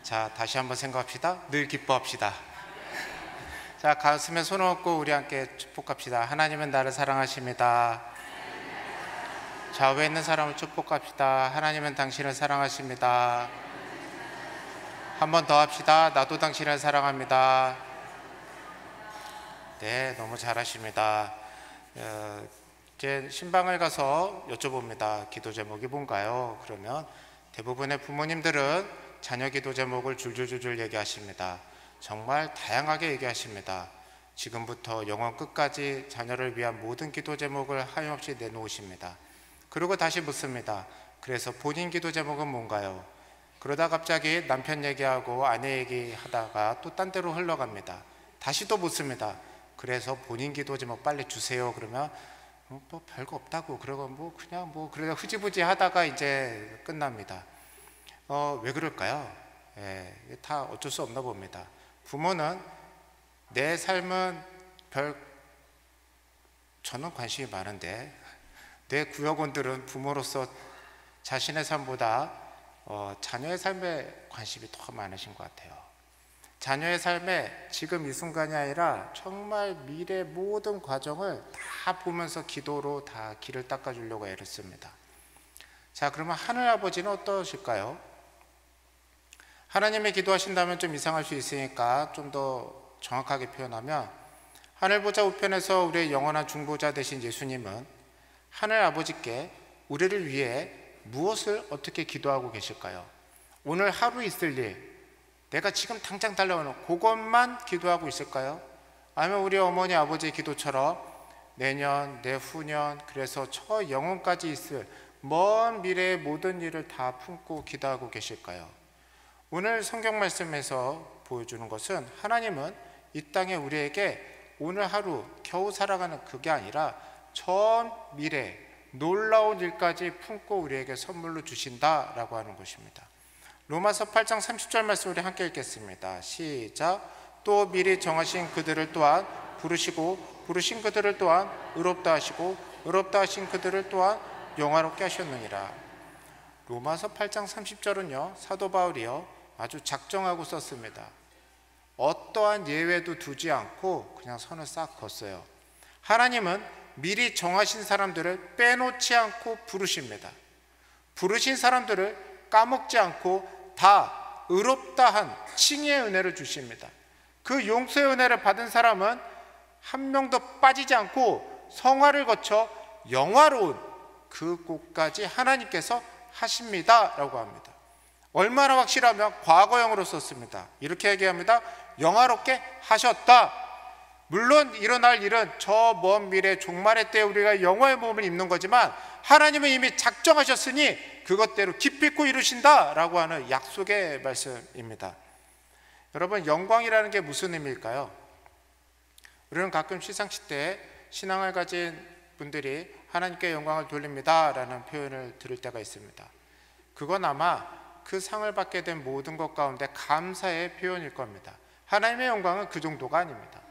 자, 다시 한번 생각합시다. 늘 기뻐합시다. 자, 가슴에 손을 얹고 우리 함께 축복합시다. 하나님은 나를 사랑하십니다. 좌우에 있는 사람을 축복합시다. 하나님은 당신을 사랑하십니다. 한 번 더 합시다. 나도 당신을 사랑합니다. 네, 너무 잘하십니다. 이제 신방을 가서 여쭤봅니다. 기도 제목이 뭔가요? 그러면 대부분의 부모님들은 자녀 기도 제목을 줄줄줄줄 얘기하십니다. 정말 다양하게 얘기하십니다. 지금부터 영원 끝까지 자녀를 위한 모든 기도 제목을 하염없이 내놓으십니다. 그리고 다시 묻습니다. 그래서 본인 기도 제목은 뭔가요? 그러다 갑자기 남편 얘기하고 아내 얘기하다가 또 딴 데로 흘러갑니다. 다시 또 묻습니다. 그래서 본인 기도 제목 빨리 주세요. 그러면 뭐 별거 없다고, 그러고 그냥 그래도 흐지부지 하다가 이제 끝납니다. 왜 그럴까요? 다 어쩔 수 없나 봅니다. 부모는 내 삶은 저는 관심이 많은데 내 구역원들은 부모로서 자신의 삶보다 자녀의 삶에 관심이 더 많으신 것 같아요. 자녀의 삶에 지금 이 순간이 아니라 정말 미래 모든 과정을 다 보면서 기도로 다 길을 닦아주려고 애를 씁니다. 자, 그러면 하늘 아버지는 어떠실까요? 하나님의 기도하신다면 좀 이상할 수 있으니까 좀 더 정확하게 표현하면, 하늘 보좌 우편에서 우리의 영원한 중보자 되신 예수님은 하늘 아버지께 우리를 위해 무엇을 어떻게 기도하고 계실까요? 오늘 하루 있을 일, 내가 지금 당장 달려오는 그것만 기도하고 있을까요? 아니면 우리 어머니 아버지의 기도처럼 내년, 내후년, 그래서 저 영혼까지 있을 먼 미래의 모든 일을 다 품고 기도하고 계실까요? 오늘 성경 말씀에서 보여주는 것은 하나님은 이 땅에 우리에게 오늘 하루 겨우 살아가는 그게 아니라 전 미래 놀라운 일까지 품고 우리에게 선물로 주신다라고 하는 것입니다. 로마서 8장 30절 말씀 우리 함께 읽겠습니다. 시작. 또 미리 정하신 그들을 또한 부르시고 부르신 그들을 또한 의롭다 하시고 의롭다 하신 그들을 또한 영화롭게 하셨느니라. 로마서 8장 30절은요, 사도 바울이요 아주 작정하고 썼습니다. 어떠한 예외도 두지 않고 그냥 선을 싹 걷어요. 하나님은 미리 정하신 사람들을 빼놓지 않고 부르십니다. 부르신 사람들을 까먹지 않고 다 의롭다 한 칭의의 은혜를 주십니다. 그 용서의 은혜를 받은 사람은 한 명도 빠지지 않고 성화를 거쳐 영화로운 그 곳까지 하나님께서 하십니다 라고 합니다. 얼마나 확실하면 과거형으로 썼습니다. 이렇게 얘기합니다. 영화롭게 하셨다. 물론 일어날 일은 저 먼 미래 종말의 때 우리가 영화의 몸을 입는 거지만 하나님은 이미 작정하셨으니 그것대로 기필코 이루신다 라고 하는 약속의 말씀입니다. 여러분, 영광이라는 게 무슨 의미일까요? 우리는 가끔 시상식 때 신앙을 가진 분들이 하나님께 영광을 돌립니다 라는 표현을 들을 때가 있습니다. 그건 아마 그 상을 받게 된 모든 것 가운데 감사의 표현일 겁니다. 하나님의 영광은 그 정도가 아닙니다.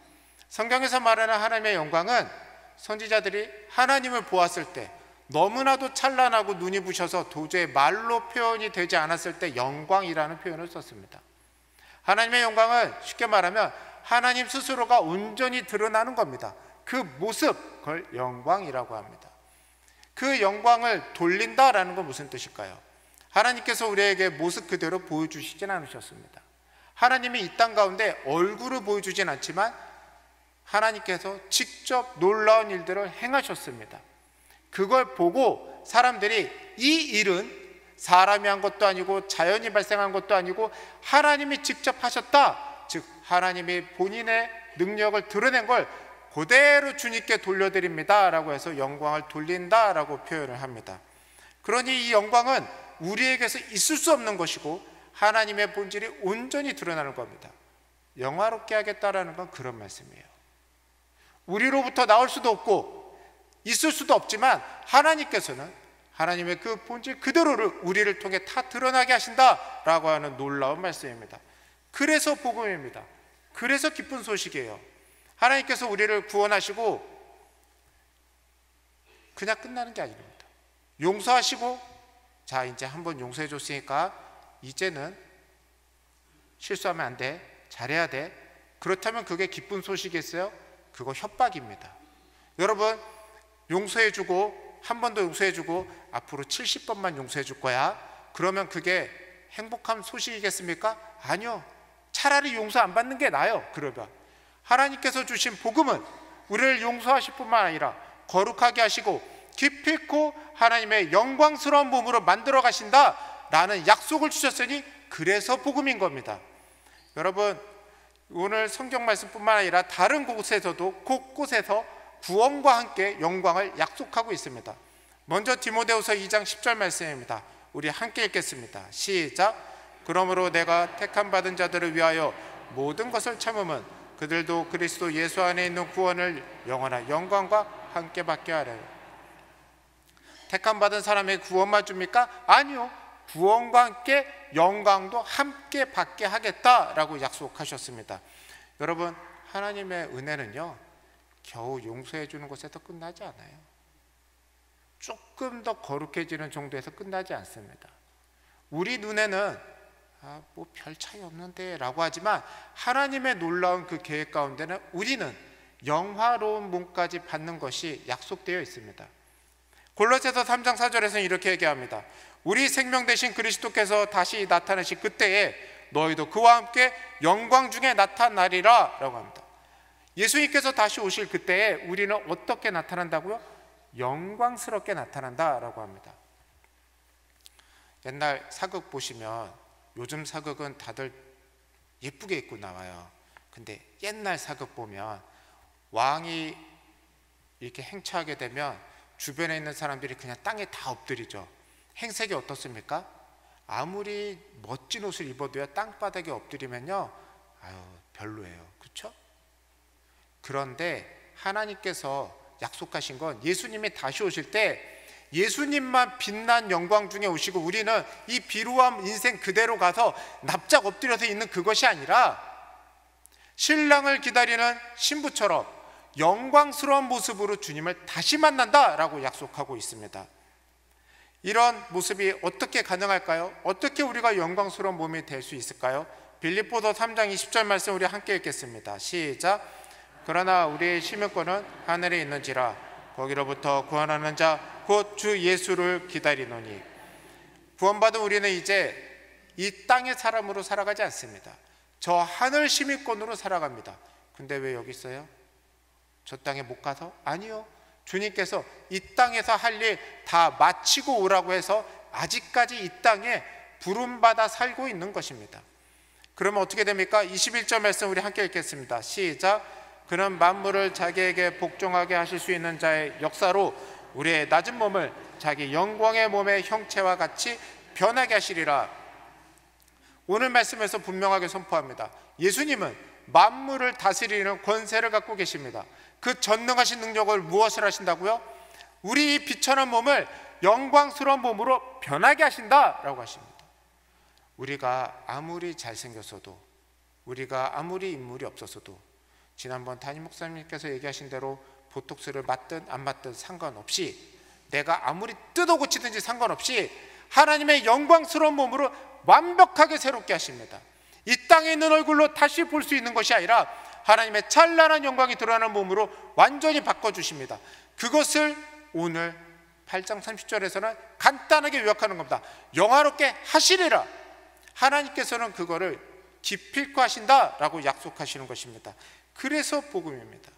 성경에서 말하는 하나님의 영광은 선지자들이 하나님을 보았을 때 너무나도 찬란하고 눈이 부셔서 도저히 말로 표현이 되지 않았을 때 영광이라는 표현을 썼습니다. 하나님의 영광은 쉽게 말하면 하나님 스스로가 온전히 드러나는 겁니다. 그 모습, 그걸 영광이라고 합니다. 그 영광을 돌린다라는 건 무슨 뜻일까요? 하나님께서 우리에게 모습 그대로 보여주시진 않으셨습니다. 하나님이 이 땅 가운데 얼굴을 보여주진 않지만 하나님께서 직접 놀라운 일들을 행하셨습니다. 그걸 보고 사람들이 이 일은 사람이 한 것도 아니고 자연이 발생한 것도 아니고 하나님이 직접 하셨다, 즉 하나님이 본인의 능력을 드러낸 걸 그대로 주님께 돌려드립니다 라고 해서 영광을 돌린다 라고 표현을 합니다. 그러니 이 영광은 우리에게서 있을 수 없는 것이고 하나님의 본질이 온전히 드러나는 겁니다. 영화롭게 하겠다라는 건 그런 말씀이에요. 우리로부터 나올 수도 없고 있을 수도 없지만 하나님께서는 하나님의 그 본질 그대로를 우리를 통해 다 드러나게 하신다라고 하는 놀라운 말씀입니다. 그래서 복음입니다. 그래서 기쁜 소식이에요. 하나님께서 우리를 구원하시고 그냥 끝나는 게 아닙니다. 용서하시고, 자 이제 한번 용서해 줬으니까 이제는 실수하면 안 돼, 잘해야 돼. 그렇다면 그게 기쁜 소식이겠어요? 그거 협박입니다. 여러분, 용서해주고 한 번 더 용서해주고 앞으로 70번만 용서해줄 거야. 그러면 그게 행복한 소식이겠습니까? 아니요. 차라리 용서 안 받는 게 나아요. 그러면 하나님께서 주신 복음은 우리를 용서하실 뿐만 아니라 거룩하게 하시고 기필코 하나님의 영광스러운 몸으로 만들어 가신다라는 약속을 주셨으니 그래서 복음인 겁니다. 여러분, 오늘 성경 말씀뿐만 아니라 다른 곳에서도 곳곳에서 구원과 함께 영광을 약속하고 있습니다. 먼저 디모데후서 2장 10절 말씀입니다. 우리 함께 읽겠습니다. 시작. 그러므로 내가 택함 받은 자들을 위하여 모든 것을 참음은 그들도 그리스도 예수 안에 있는 구원을 영원한 영광과 함께 받게 하려. 택함 받은 사람에게 구원만 줍니까? 아니요. 구원과 함께 영광도 함께 받게 하겠다라고 약속하셨습니다. 여러분, 하나님의 은혜는요, 겨우 용서해 주는 것에서 끝나지 않아요. 조금 더 거룩해지는 정도에서 끝나지 않습니다. 우리 눈에는 뭐 별 차이 없는데 라고 하지만 하나님의 놀라운 그 계획 가운데는 우리는 영화로운 몸까지 받는 것이 약속되어 있습니다. 골로새서 3장 4절에서는 이렇게 얘기합니다. 우리 생명 되신 그리스도께서 다시 나타나실 그때에 너희도 그와 함께 영광 중에 나타나리라 라고 합니다. 예수님께서 다시 오실 그때에 우리는 어떻게 나타난다고요? 영광스럽게 나타난다라고 합니다. 옛날 사극 보시면, 요즘 사극은 다들 예쁘게 입고 나와요. 근데 옛날 사극 보면 왕이 이렇게 행차하게 되면 주변에 있는 사람들이 그냥 땅에 다 엎드리죠. 행색이 어떻습니까? 아무리 멋진 옷을 입어도요, 땅바닥에 엎드리면요, 별로예요. 그렇죠? 그런데 하나님께서 약속하신 건 예수님이 다시 오실 때 예수님만 빛난 영광 중에 오시고 우리는 이 비루한 인생 그대로 가서 납작 엎드려서 있는 그것이 아니라 신랑을 기다리는 신부처럼 영광스러운 모습으로 주님을 다시 만난다라고 약속하고 있습니다. 이런 모습이 어떻게 가능할까요? 어떻게 우리가 영광스러운 몸이 될 수 있을까요? 빌립보서 3장 20절 말씀 우리 함께 읽겠습니다. 시작. 그러나 우리의 시민권은 하늘에 있는지라 거기로부터 구원하는 자 곧 주 예수를 기다리노니. 구원받은 우리는 이제 이 땅의 사람으로 살아가지 않습니다. 저 하늘 시민권으로 살아갑니다. 근데 왜 여기 있어요? 저 땅에 못 가서? 아니요. 주님께서 이 땅에서 할 일 다 마치고 오라고 해서 아직까지 이 땅에 부름받아 살고 있는 것입니다. 그러면 어떻게 됩니까? 21절 말씀 우리 함께 읽겠습니다. 시작. 그는 만물을 자기에게 복종하게 하실 수 있는 자의 역사로 우리의 낮은 몸을 자기 영광의 몸의 형체와 같이 변하게 하시리라. 오늘 말씀에서 분명하게 선포합니다. 예수님은 만물을 다스리는 권세를 갖고 계십니다. 그 전능하신 능력을 무엇을 하신다고요? 우리 이 비천한 몸을 영광스러운 몸으로 변하게 하신다라고 하십니다. 우리가 아무리 잘생겼어도, 우리가 아무리 인물이 없었어도, 지난번 담임 목사님께서 얘기하신 대로 보톡스를 맞든 안 맞든 상관없이, 내가 아무리 뜯어 고치든지 상관없이 하나님의 영광스러운 몸으로 완벽하게 새롭게 하십니다. 이 땅에 있는 얼굴로 다시 볼 수 있는 것이 아니라 하나님의 찬란한 영광이 드러나는 몸으로 완전히 바꿔주십니다. 그것을 오늘 8장 30절에서는 간단하게 요약하는 겁니다. 영화롭게 하시리라. 하나님께서는 그거를 기필코 하신다라고 약속하시는 것입니다. 그래서 복음입니다.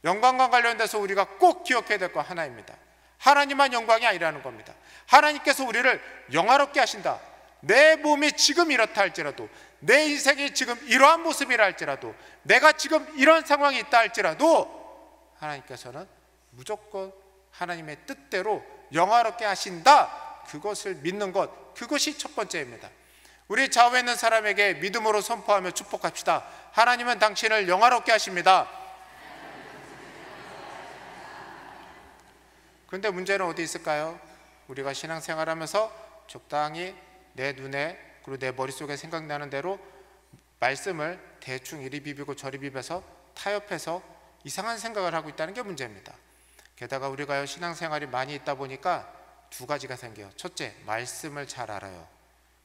영광과 관련돼서 우리가 꼭 기억해야 될 거 하나입니다. 하나님만 영광이 아니라는 겁니다. 하나님께서 우리를 영화롭게 하신다. 내 몸이 지금 이렇다 할지라도, 내 인생이 지금 이러한 모습이라 할지라도, 내가 지금 이런 상황이 있다 할지라도 하나님께서는 무조건 하나님의 뜻대로 영화롭게 하신다. 그것을 믿는 것, 그것이 첫 번째입니다. 우리 좌우에 있는 사람에게 믿음으로 선포하며 축복합시다. 하나님은 당신을 영화롭게 하십니다. 그런데 문제는 어디 있을까요? 우리가 신앙생활하면서 적당히 내 눈에 그리고 내 머릿속에 생각나는 대로 말씀을 대충 이리 비비고 저리 비벼서 타협해서 이상한 생각을 하고 있다는 게 문제입니다. 게다가 우리가 신앙생활이 많이 있다 보니까 두 가지가 생겨요. 첫째, 말씀을 잘 알아요.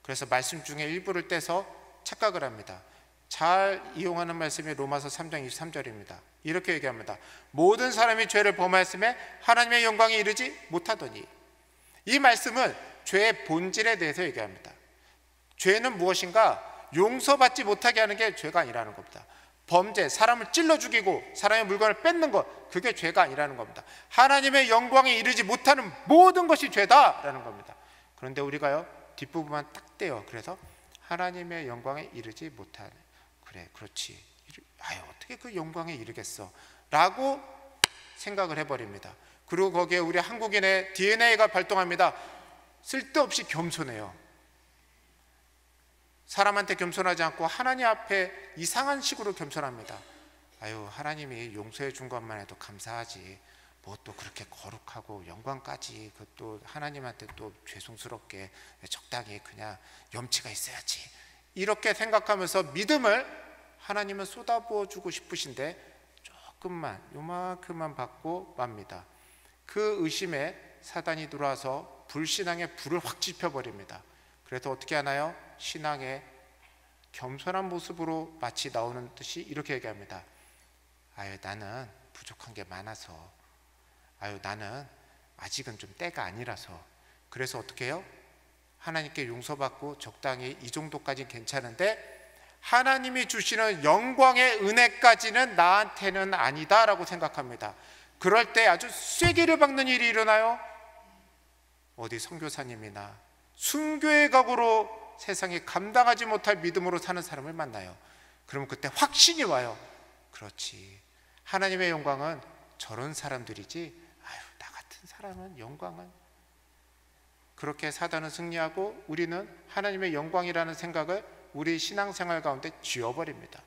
그래서 말씀 중에 일부를 떼서 착각을 합니다. 잘 이용하는 말씀이 로마서 3장 23절입니다. 이렇게 얘기합니다. 모든 사람이 죄를 범하였음에 하나님의 영광에 이르지 못하더니. 이 말씀은 죄의 본질에 대해서 얘기합니다. 죄는 무엇인가? 용서받지 못하게 하는 게 죄가 아니라는 겁니다. 범죄, 사람을 찔러 죽이고 사람의 물건을 뺏는 것, 그게 죄가 아니라는 겁니다. 하나님의 영광에 이르지 못하는 모든 것이 죄다라는 겁니다. 그런데 우리가요, 뒷부분만 딱 떼요. 그래서 하나님의 영광에 이르지 못하는, 그래, 그렇지, 아유, 어떻게 그 영광에 이르겠어 라고 생각을 해버립니다. 그리고 거기에 우리 한국인의 DNA가 발동합니다. 쓸데없이 겸손해요. 사람한테 겸손하지 않고 하나님 앞에 이상한 식으로 겸손합니다. 아유, 하나님이 용서해 준 것만 해도 감사하지, 뭐 또 그렇게 거룩하고 영광까지 그것도 하나님한테 또 죄송스럽게 적당히 그냥 염치가 있어야지, 이렇게 생각하면서 믿음을 하나님은 쏟아부어 주고 싶으신데 조금만, 요만큼만 받고 맙니다. 그 의심에 사단이 들어와서 불신앙의 불을 확 지펴버립니다. 그래서 어떻게 하나요? 신앙의 겸손한 모습으로 마치 나오는 듯이 이렇게 얘기합니다. 아유, 나는 부족한 게 많아서, 아유, 나는 아직은 좀 때가 아니라서. 그래서 어떻게 해요? 하나님께 용서받고 적당히 이 정도까지는 괜찮은데 하나님이 주시는 영광의 은혜까지는 나한테는 아니다라고 생각합니다. 그럴 때 아주 쐐기를 박는 일이 일어나요. 어디 선교사님이나 순교의 각오로 세상에 감당하지 못할 믿음으로 사는 사람을 만나요. 그러면 그때 확신이 와요. 그렇지, 하나님의 영광은 저런 사람들이지, 아유, 나 같은 사람은 영광은. 그렇게 사단은 승리하고 우리는 하나님의 영광이라는 생각을 우리 신앙생활 가운데 지워버립니다.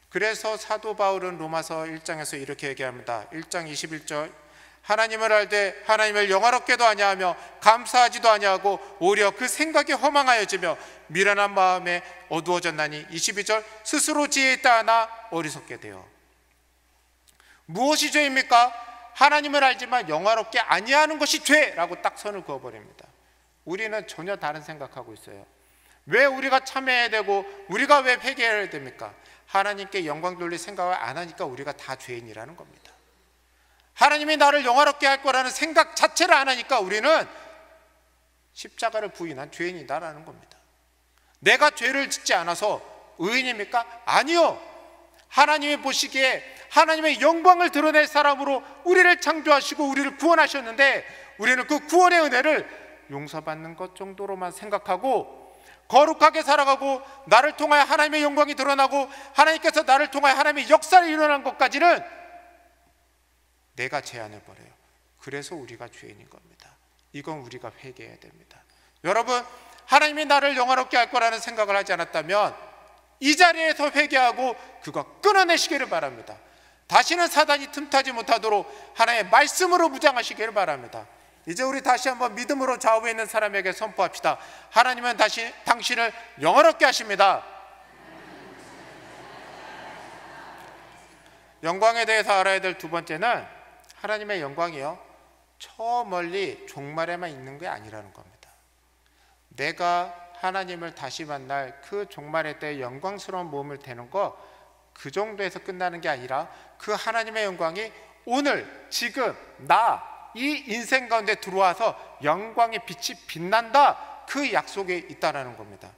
그래서 사도 바울은 로마서 1장에서 이렇게 얘기합니다. 1장 21절, 하나님을 알되 하나님을 영화롭게도 아니하며 감사하지도 아니하고 오히려 그 생각이 허망하여지며 미련한 마음에 어두워졌나니. 22절, 스스로 지혜 있다 하나 어리석게 되어. 무엇이 죄입니까? 하나님을 알지만 영화롭게 아니하는 것이 죄라고 딱 선을 그어버립니다. 우리는 전혀 다른 생각하고 있어요. 왜 우리가 참여해야 되고 우리가 왜 회개해야 됩니까? 하나님께 영광 돌릴 생각을 안 하니까 우리가 다 죄인이라는 겁니다. 하나님이 나를 영화롭게 할 거라는 생각 자체를 안 하니까 우리는 십자가를 부인한 죄인이다라는 겁니다. 내가 죄를 짓지 않아서 의인입니까? 아니요. 하나님이 보시기에 하나님의 영광을 드러낼 사람으로 우리를 창조하시고 우리를 구원하셨는데 우리는 그 구원의 은혜를 용서받는 것 정도로만 생각하고 거룩하게 살아가고 나를 통하여 하나님의 영광이 드러나고 하나님께서 나를 통하여 하나님의 역사를 일어난 것까지는 내가 제한을 벌여요. 그래서 우리가 죄인인 겁니다. 이건 우리가 회개해야 됩니다. 여러분, 하나님이 나를 영화롭게 할 거라는 생각을 하지 않았다면 이 자리에서 회개하고 그거 끊어내시기를 바랍니다. 다시는 사단이 틈타지 못하도록 하나님의 말씀으로 무장하시기를 바랍니다. 이제 우리 다시 한번 믿음으로 좌우에 있는 사람에게 선포합시다. 하나님은 다시 당신을 영화롭게 하십니다. 영광에 대해서 알아야 될 두 번째는 하나님의 영광이요, 저 멀리 종말에만 있는 게 아니라는 겁니다. 내가 하나님을 다시 만날 그 종말의 때 영광스러운 몸을 대는 거, 그 정도에서 끝나는 게 아니라 그 하나님의 영광이 오늘 지금 이 인생 가운데 들어와서 영광의 빛이 빛난다, 그 약속이 있다라는 겁니다.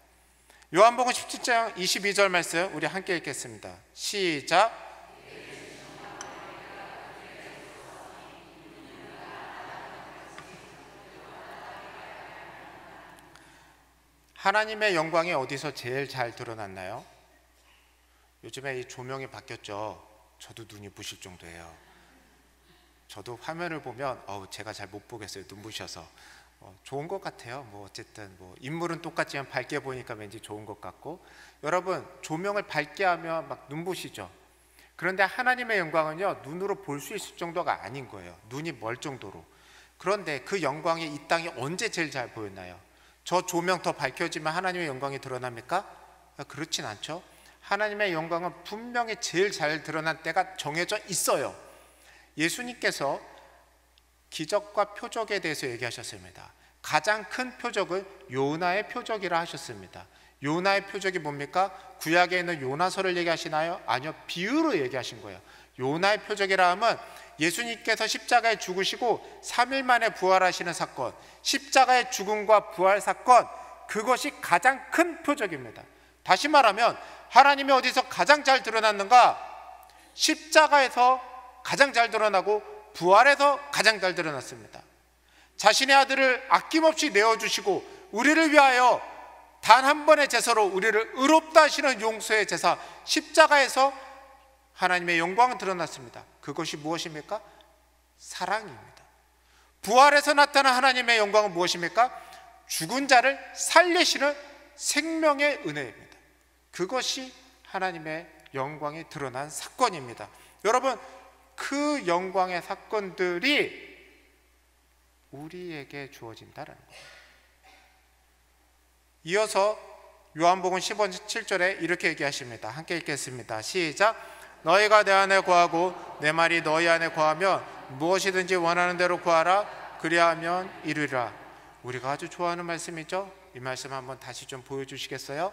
요한복음 17장 22절 말씀 우리 함께 읽겠습니다. 시작. 하나님의 영광이 어디서 제일 잘 드러났나요? 요즘에 이 조명이 바뀌었죠. 저도 눈이 부실 정도예요. 저도 화면을 보면 제가 잘 못 보겠어요. 눈부셔서. 좋은 것 같아요. 뭐 어쨌든 뭐 인물은 똑같지만 밝게 보니까 왠지 좋은 것 같고. 여러분, 조명을 밝게 하면 막 눈부시죠. 그런데 하나님의 영광은요, 눈으로 볼 수 있을 정도가 아닌 거예요. 눈이 멀 정도로. 그런데 그 영광이 이 땅에 언제 제일 잘 보였나요? 저 조명 더 밝혀지면 하나님의 영광이 드러납니까? 그렇진 않죠. 하나님의 영광은 분명히 제일 잘 드러난 때가 정해져 있어요. 예수님께서 기적과 표적에 대해서 얘기하셨습니다. 가장 큰 표적은 요나의 표적이라 하셨습니다. 요나의 표적이 뭡니까? 구약에 있는 요나서를 얘기하시나요? 아니요, 비유로 얘기하신 거예요. 요나의 표적이라 하면 예수님께서 십자가에 죽으시고 3일 만에 부활하시는 사건, 십자가의 죽음과 부활 사건, 그것이 가장 큰 표적입니다. 다시 말하면 하나님이 어디서 가장 잘 드러났는가? 십자가에서 가장 잘 드러나고 부활에서 가장 잘 드러났습니다. 자신의 아들을 아낌없이 내어주시고 우리를 위하여 단 한 번의 제사로 우리를 의롭다 하시는 용서의 제사, 십자가에서 하나님의 영광은 드러났습니다. 그것이 무엇입니까? 사랑입니다. 부활에서 나타난 하나님의 영광은 무엇입니까? 죽은 자를 살리시는 생명의 은혜입니다. 그것이 하나님의 영광이 드러난 사건입니다. 여러분, 그 영광의 사건들이 우리에게 주어진다는 거예요. 이어서 요한복음 15장 7절에 이렇게 얘기하십니다. 함께 읽겠습니다. 시작. 너희가 내 안에 거하고 내 말이 너희 안에 거하면 무엇이든지 원하는 대로 구하라. 그리하면 이루리라. 우리가 아주 좋아하는 말씀이죠. 이 말씀 한번 다시 좀 보여주시겠어요?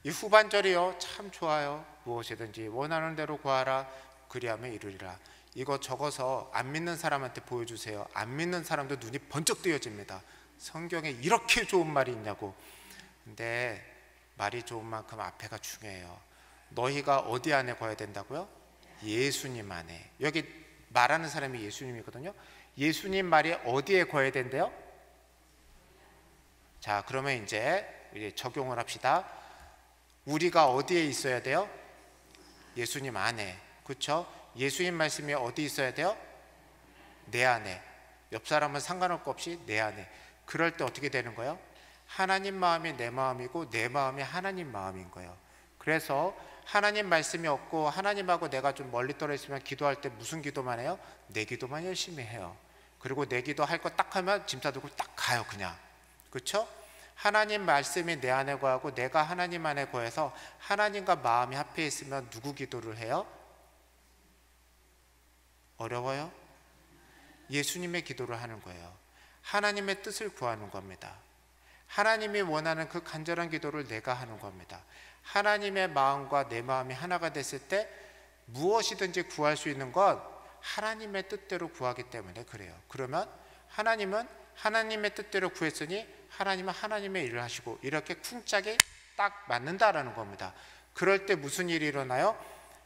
이 후반절이요, 참 좋아요. 무엇이든지 원하는 대로 구하라. 그리하면 이루리라. 이거 적어서 안 믿는 사람한테 보여주세요. 안 믿는 사람도 눈이 번쩍 뜨여집니다. 성경에 이렇게 좋은 말이 있냐고. 근데 말이 좋은 만큼 앞에가 중요해요. 너희가 어디 안에 거해야 된다고요? 예수님 안에. 여기 말하는 사람이 예수님이거든요. 예수님 말이 어디에 거해야 된대요? 자, 그러면 이제 적용을 합시다. 우리가 어디에 있어야 돼요? 예수님 안에. 그렇죠? 예수님 말씀이 어디 있어야 돼요? 내 안에. 옆 사람은 상관할 것 없이 내 안에. 그럴 때 어떻게 되는 거예요? 하나님 마음이 내 마음이고 내 마음이 하나님 마음인 거예요. 그래서 하나님 말씀이 없고 하나님하고 내가 좀 멀리 떨어 있으면 기도할 때 무슨 기도만 해요? 내 기도만 열심히 해요. 그리고 내 기도 할 거 딱 하면 짐 싸들고 딱 가요, 그냥. 그렇죠? 하나님 말씀이 내 안에 거하고 내가 하나님 안에 거해서 하나님과 마음이 합해 있으면 누구 기도를 해요? 어려워요? 예수님의 기도를 하는 거예요. 하나님의 뜻을 구하는 겁니다. 하나님이 원하는 그 간절한 기도를 내가 하는 겁니다. 하나님의 마음과 내 마음이 하나가 됐을 때 무엇이든지 구할 수 있는 건 하나님의 뜻대로 구하기 때문에 그래요. 그러면 하나님은 하나님의 뜻대로 구했으니 하나님은 하나님의 일을 하시고, 이렇게 쿵짝이 딱 맞는다라는 겁니다. 그럴 때 무슨 일이 일어나요?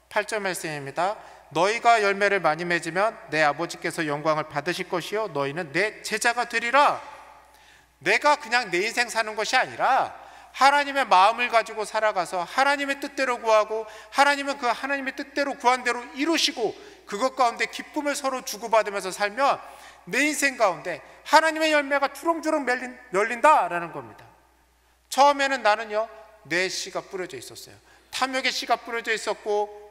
8절 말씀입니다. 너희가 열매를 많이 맺으면 내 아버지께서 영광을 받으실 것이요 너희는 내 제자가 되리라. 내가 그냥 내 인생 사는 것이 아니라 하나님의 마음을 가지고 살아가서 하나님의 뜻대로 구하고, 하나님은 그 하나님의 뜻대로 구한 대로 이루시고, 그것 가운데 기쁨을 서로 주고받으면서 살면 내 인생 가운데 하나님의 열매가 주렁주렁 열린다라는 겁니다. 처음에는 나는요, 내 씨가 뿌려져 있었어요. 탐욕의 씨가 뿌려져 있었고,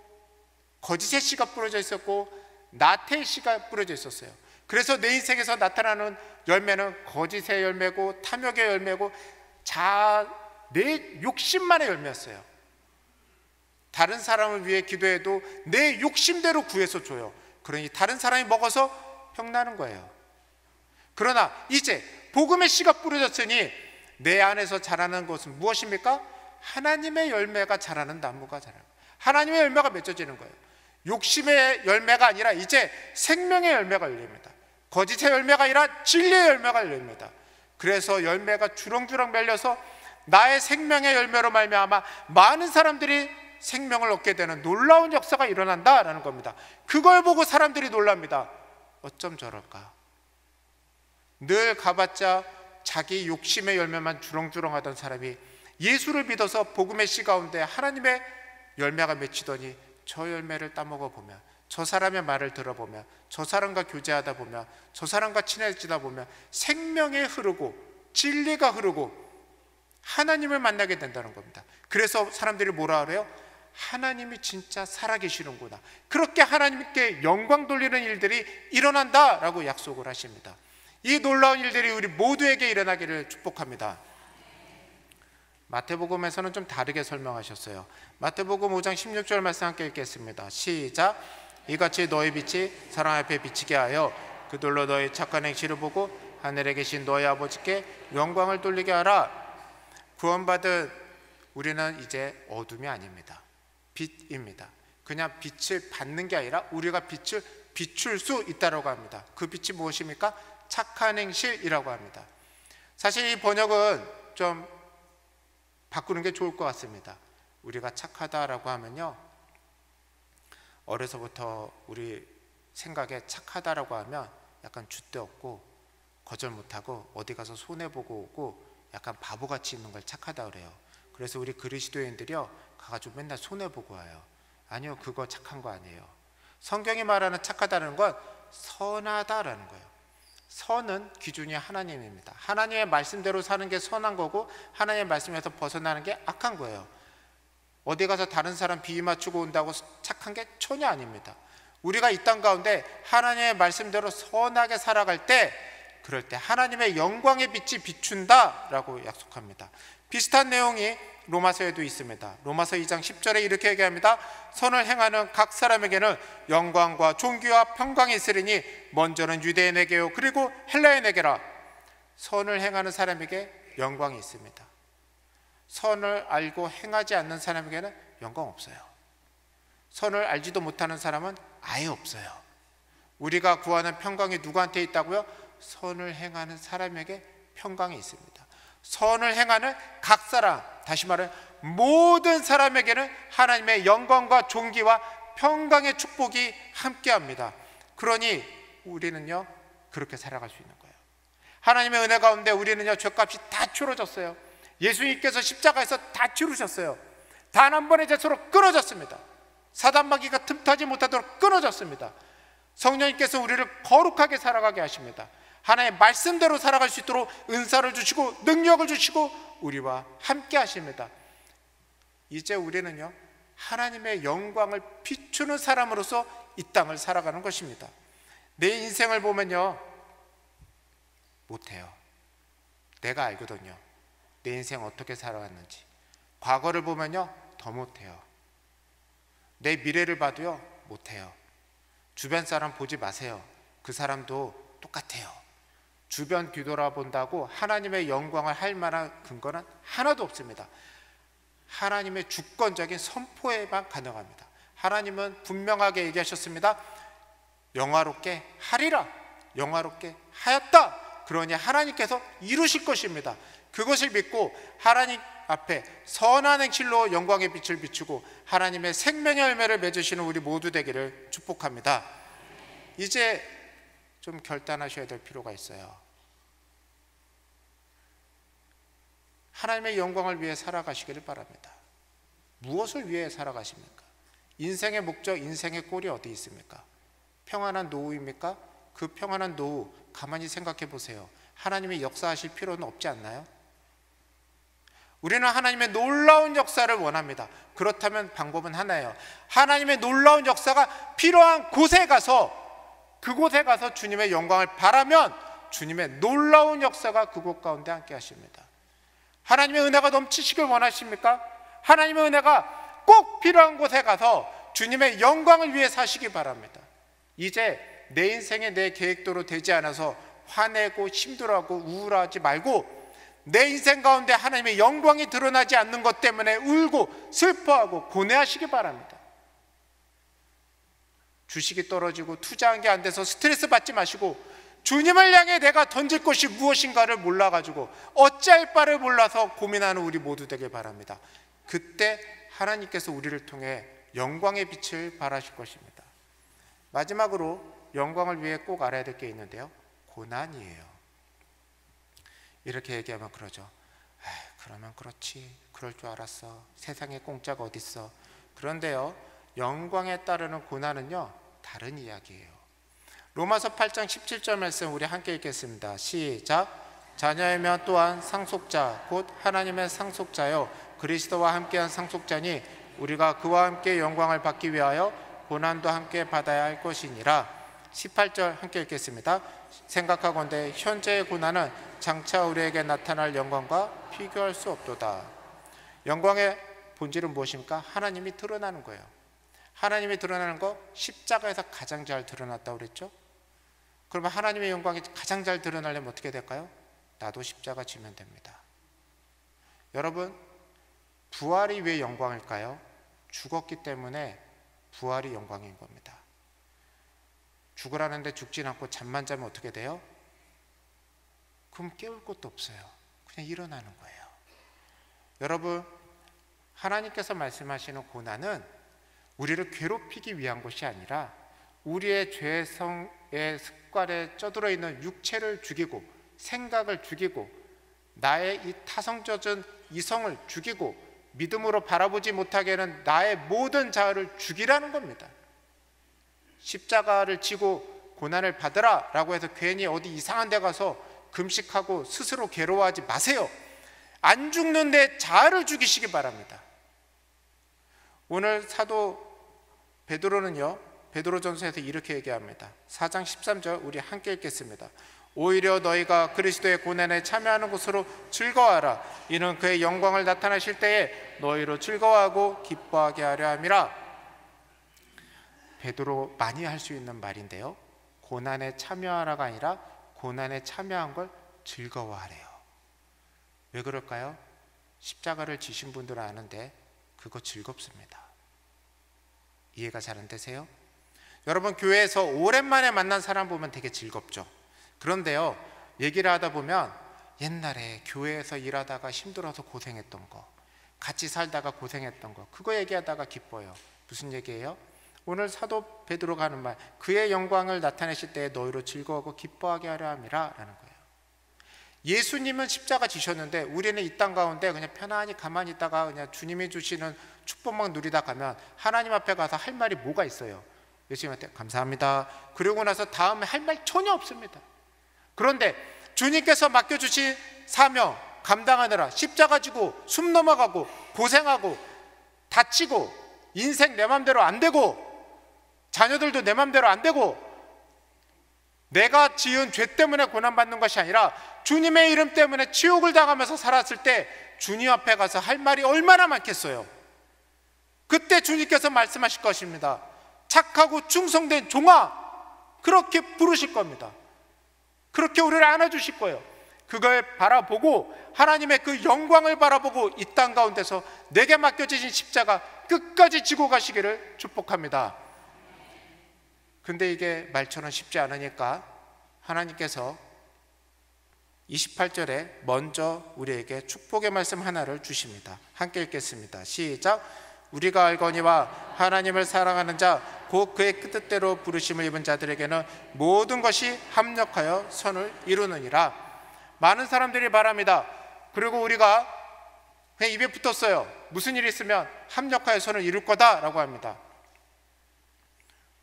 거짓의 씨가 뿌려져 있었고, 나태의 씨가 뿌려져 있었어요. 그래서 내 인생에서 나타나는 열매는 거짓의 열매고 탐욕의 열매고 내 욕심만의 열매였어요. 다른 사람을 위해 기도해도 내 욕심대로 구해서 줘요. 그러니 다른 사람이 먹어서 병나는 거예요. 그러나 이제 복음의 씨가 뿌려졌으니 내 안에서 자라는 것은 무엇입니까? 하나님의 열매가 자라는 나무가 자라는 거예요. 하나님의 열매가 맺어지는 거예요. 욕심의 열매가 아니라 이제 생명의 열매가 열립니다. 거짓의 열매가 아니라 진리의 열매가 열립니다. 그래서 열매가 주렁주렁 맺려서 나의 생명의 열매로 말미암아 많은 사람들이 생명을 얻게 되는 놀라운 역사가 일어난다라는 겁니다. 그걸 보고 사람들이 놀랍니다. 어쩜 저럴까? 늘 가봤자 자기 욕심의 열매만 주렁주렁 하던 사람이 예수를 믿어서 복음의 씨 가운데 하나님의 열매가 맺히더니 저 열매를 따먹어 보면, 저 사람의 말을 들어보면, 저 사람과 교제하다 보면, 저 사람과 친해지다 보면 생명이 흐르고 진리가 흐르고 하나님을 만나게 된다는 겁니다. 그래서 사람들이 뭐라 그래요? 하나님이 진짜 살아계시는구나, 그렇게 하나님께 영광 돌리는 일들이 일어난다라고 약속을 하십니다. 이 놀라운 일들이 우리 모두에게 일어나기를 축복합니다. 마태복음에서는 좀 다르게 설명하셨어요. 마태복음 5장 16절 말씀 함께 읽겠습니다. 시작. 이같이 너희 빛이 사람 앞에 비치게 하여 그들로 너희 착한 행실을 보고 하늘에 계신 너희 아버지께 영광을 돌리게 하라. 구원받은 우리는 이제 어둠이 아닙니다. 빛입니다. 그냥 빛을 받는 게 아니라 우리가 빛을 비출 수 있다고 합니다. 그 빛이 무엇입니까? 착한 행실이라고 합니다. 사실 이 번역은 좀 바꾸는 게 좋을 것 같습니다. 우리가 착하다라고 하면요, 어려서부터 우리 생각에 착하다라고 하면 약간 줏대 없고 거절 못하고 어디 가서 손해보고 오고 약간 바보같이 있는 걸 착하다 그래요. 그래서 우리 그리스도인들이요, 가가지고 맨날 손해보고 와요. 아니요, 그거 착한 거 아니에요. 성경이 말하는 착하다는 건 선하다라는 거예요. 선은 기준이 하나님입니다. 하나님의 말씀대로 사는 게 선한 거고, 하나님의 말씀에서 벗어나는 게 악한 거예요. 어디 가서 다른 사람 비위 맞추고 온다고 착한 게 전혀 아닙니다. 우리가 이 땅 가운데 하나님의 말씀대로 선하게 살아갈 때, 그럴 때 하나님의 영광의 빛이 비춘다라고 약속합니다. 비슷한 내용이 로마서에도 있습니다. 로마서 2장 10절에 이렇게 얘기합니다. 선을 행하는 각 사람에게는 영광과 존귀와 평강이 있으리니 먼저는 유대인에게요 그리고 헬라인에게라. 선을 행하는 사람에게 영광이 있습니다. 선을 알고 행하지 않는 사람에게는 영광 없어요. 선을 알지도 못하는 사람은 아예 없어요. 우리가 구하는 평강이 누구한테 있다고요? 선을 행하는 사람에게 평강이 있습니다. 선을 행하는 각 사람, 다시 말해 모든 사람에게는 하나님의 영광과 존귀와 평강의 축복이 함께합니다. 그러니 우리는요, 그렇게 살아갈 수 있는 거예요. 하나님의 은혜 가운데 우리는요, 죄값이 다 치러졌어요. 예수님께서 십자가에서 다 치르셨어요. 단 한 번의 죄수로 끊어졌습니다. 사단마귀가 틈타지 못하도록 끊어졌습니다. 성령님께서 우리를 거룩하게 살아가게 하십니다. 하나님의 말씀대로 살아갈 수 있도록 은사를 주시고 능력을 주시고 우리와 함께 하십니다. 이제 우리는요, 하나님의 영광을 비추는 사람으로서 이 땅을 살아가는 것입니다. 내 인생을 보면요, 못해요. 내가 알거든요, 내 인생 어떻게 살아갔는지. 과거를 보면요, 더 못해요. 내 미래를 봐도요, 못해요. 주변 사람 보지 마세요. 그 사람도 똑같아요. 주변 뒤돌아본다고 하나님의 영광을 할 만한 근거는 하나도 없습니다. 하나님의 주권적인 선포에만 가능합니다. 하나님은 분명하게 얘기하셨습니다. 영화롭게 하리라. 영화롭게 하였다. 그러니 하나님께서 이루실 것입니다. 그것을 믿고 하나님 앞에 선한 행실로 영광의 빛을 비추고 하나님의 생명의 열매를 맺으시는 우리 모두 되기를 축복합니다. 이제 좀 결단하셔야 될 필요가 있어요. 하나님의 영광을 위해 살아가시기를 바랍니다. 무엇을 위해 살아가십니까? 인생의 목적, 인생의 꼴이 어디 있습니까? 평안한 노후입니까? 그 평안한 노후 가만히 생각해 보세요. 하나님이 역사하실 필요는 없지 않나요? 우리는 하나님의 놀라운 역사를 원합니다. 그렇다면 방법은 하나예요. 하나님의 놀라운 역사가 필요한 곳에 가서, 그곳에 가서 주님의 영광을 바라면 주님의 놀라운 역사가 그곳 가운데 함께 하십니다. 하나님의 은혜가 넘치시길 원하십니까? 하나님의 은혜가 꼭 필요한 곳에 가서 주님의 영광을 위해 사시기 바랍니다. 이제 내 인생에 내 계획대로 되지 않아서 화내고 힘들어하고 우울하지 말고, 내 인생 가운데 하나님의 영광이 드러나지 않는 것 때문에 울고 슬퍼하고 고뇌하시기 바랍니다. 주식이 떨어지고 투자한 게 안 돼서 스트레스 받지 마시고, 주님을 향해 내가 던질 것이 무엇인가를 몰라가지고 어찌할 바를 몰라서 고민하는 우리 모두 되길 바랍니다. 그때 하나님께서 우리를 통해 영광의 빛을 발하실 것입니다. 마지막으로 영광을 위해 꼭 알아야 될 게 있는데요, 고난이에요. 이렇게 얘기하면 그러죠. 그러면 그렇지, 그럴 줄 알았어. 세상에 공짜가 어딨어. 그런데요, 영광에 따르는 고난은요, 다른 이야기예요. 로마서 8장 17절 말씀 우리 함께 읽겠습니다. 시작. 자녀이면 또한 상속자 곧 하나님의 상속자요 그리스도와 함께한 상속자니 우리가 그와 함께 영광을 받기 위하여 고난도 함께 받아야 할 것이니라. 18절 함께 읽겠습니다. 생각하건대 현재의 고난은 장차 우리에게 나타날 영광과 비교할 수 없도다. 영광의 본질은 무엇입니까? 하나님이 드러나는 거예요. 하나님이 드러나는 거 십자가에서 가장 잘 드러났다고 그랬죠? 그러면 하나님의 영광이 가장 잘 드러나려면 어떻게 될까요? 나도 십자가 지면 됩니다. 여러분, 부활이 왜 영광일까요? 죽었기 때문에 부활이 영광인 겁니다. 죽으라는데 죽진 않고 잠만 자면 어떻게 돼요? 그럼 깨울 것도 없어요. 그냥 일어나는 거예요. 여러분, 하나님께서 말씀하시는 고난은 우리를 괴롭히기 위한 것이 아니라 우리의 죄성의 습관에 쩌들어 있는 육체를 죽이고 생각을 죽이고 나의 이 타성젖은 이성을 죽이고 믿음으로 바라보지 못하게 하는 나의 모든 자아를 죽이라는 겁니다. 십자가를 지고 고난을 받으라 라고 해서 괜히 어디 이상한 데 가서 금식하고 스스로 괴로워하지 마세요. 안 죽는 내 자아를 죽이시기 바랍니다. 오늘 사도 베드로는요, 베드로전서에서 이렇게 얘기합니다. 4장 13절 우리 함께 읽겠습니다. 오히려 너희가 그리스도의 고난에 참여하는 것으로 즐거워하라. 이는 그의 영광을 나타나실 때에 너희로 즐거워하고 기뻐하게 하려 함이라. 베드로 많이 할 수 있는 말인데요, 고난에 참여하라가 아니라 고난에 참여한 걸 즐거워하래요. 왜 그럴까요? 십자가를 지신 분들은 아는데 그거 즐겁습니다. 이해가 잘 안 되세요? 여러분, 교회에서 오랜만에 만난 사람 보면 되게 즐겁죠. 그런데요, 얘기를 하다 보면 옛날에 교회에서 일하다가 힘들어서 고생했던 거, 같이 살다가 고생했던 거, 그거 얘기하다가 기뻐요. 무슨 얘기예요? 오늘 사도 베드로가 하는 말, 그의 영광을 나타내실 때에 너희로 즐거워하고 기뻐하게 하려 함이라 라는 거예요. 예수님은 십자가 지셨는데 우리는 이 땅 가운데 그냥 편안히 가만히 있다가 그냥 주님이 주시는 축복만 누리다 가면 하나님 앞에 가서 할 말이 뭐가 있어요? 예수님한테 감사합니다. 그러고 나서 다음에 할 말 전혀 없습니다. 그런데 주님께서 맡겨주신 사명 감당하느라 십자가 지고 숨 넘어가고 고생하고 다치고 인생 내 맘대로 안 되고 자녀들도 내 맘대로 안 되고 내가 지은 죄 때문에 고난받는 것이 아니라 주님의 이름 때문에 치욕을 당하면서 살았을 때 주님 앞에 가서 할 말이 얼마나 많겠어요. 그때 주님께서 말씀하실 것입니다. 착하고 충성된 종아, 그렇게 부르실 겁니다. 그렇게 우리를 안아주실 거예요. 그걸 바라보고 하나님의 그 영광을 바라보고 이 땅 가운데서 내게 맡겨지신 십자가 끝까지 지고 가시기를 축복합니다. 근데 이게 말처럼 쉽지 않으니까 하나님께서 28절에 먼저 우리에게 축복의 말씀 하나를 주십니다. 함께 읽겠습니다. 시작. 우리가 알거니와 하나님을 사랑하는 자 곧 그의 뜻대로 부르심을 입은 자들에게는 모든 것이 합력하여 선을 이루느니라. 많은 사람들이 말합니다. 그리고 우리가 그냥 입에 붙었어요. 무슨 일이 있으면 합력하여 선을 이룰 거다라고 합니다.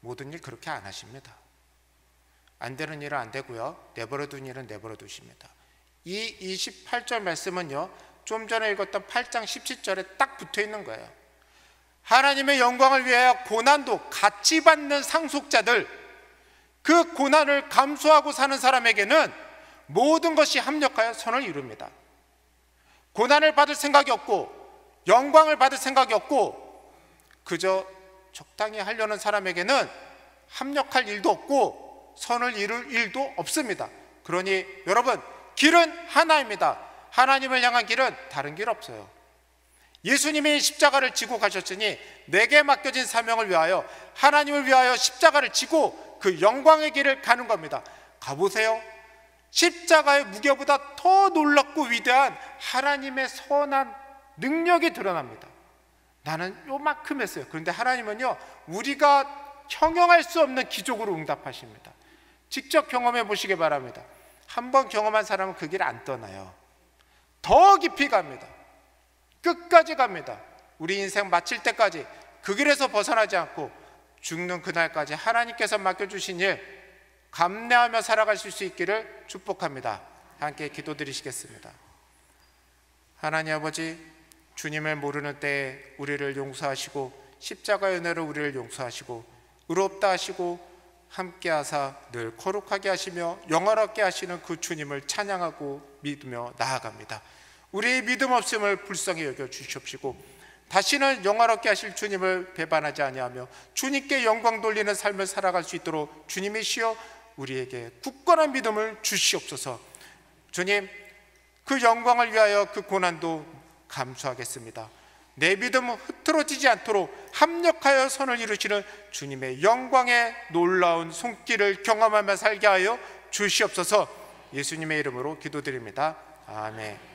모든 일 그렇게 안 하십니다. 안 되는 일은 안 되고요, 내버려 둔 일은 내버려 두십니다. 이 28절 말씀은요, 좀 전에 읽었던 8장 17절에 딱 붙어 있는 거예요. 하나님의 영광을 위하여 고난도 같이 받는 상속자들, 그 고난을 감수하고 사는 사람에게는 모든 것이 합력하여 선을 이룹니다. 고난을 받을 생각이 없고 영광을 받을 생각이 없고 그저 적당히 하려는 사람에게는 합력할 일도 없고 선을 이룰 일도 없습니다. 그러니 여러분, 길은 하나입니다. 하나님을 향한 길은 다른 길 없어요. 예수님이 십자가를 지고 가셨으니 내게 맡겨진 사명을 위하여, 하나님을 위하여 십자가를 지고 그 영광의 길을 가는 겁니다. 가보세요. 십자가의 무게보다 더 놀랍고 위대한 하나님의 선한 능력이 드러납니다. 나는 요만큼 했어요. 그런데 하나님은요, 우리가 형용할 수 없는 기적으로 응답하십니다. 직접 경험해 보시기 바랍니다. 한번 경험한 사람은 그 길 안 떠나요. 더 깊이 갑니다. 끝까지 갑니다. 우리 인생 마칠 때까지 그 길에서 벗어나지 않고 죽는 그날까지 하나님께서 맡겨주신 일 감내하며 살아가실 수 있기를 축복합니다. 함께 기도드리시겠습니다. 하나님 아버지, 주님을 모르는 때에 우리를 용서하시고 십자가의 은혜로 우리를 용서하시고 의롭다 하시고 함께 하사 늘 거룩하게 하시며 영원하게 하시는 그 주님을 찬양하고 믿으며 나아갑니다. 우리의 믿음 없음을 불쌍히 여겨 주시옵시고 다시는 영원하게 하실 주님을 배반하지 아니하며 주님께 영광 돌리는 삶을 살아갈 수 있도록 주님이시여 우리에게 굳건한 믿음을 주시옵소서. 주님, 그 영광을 위하여 그 고난도 감수하겠습니다. 내 믿음은 흐트러지지 않도록 합력하여 선을 이루시는 주님의 영광의 놀라운 손길을 경험하며 살게 하여 주시옵소서. 예수님의 이름으로 기도드립니다. 아멘.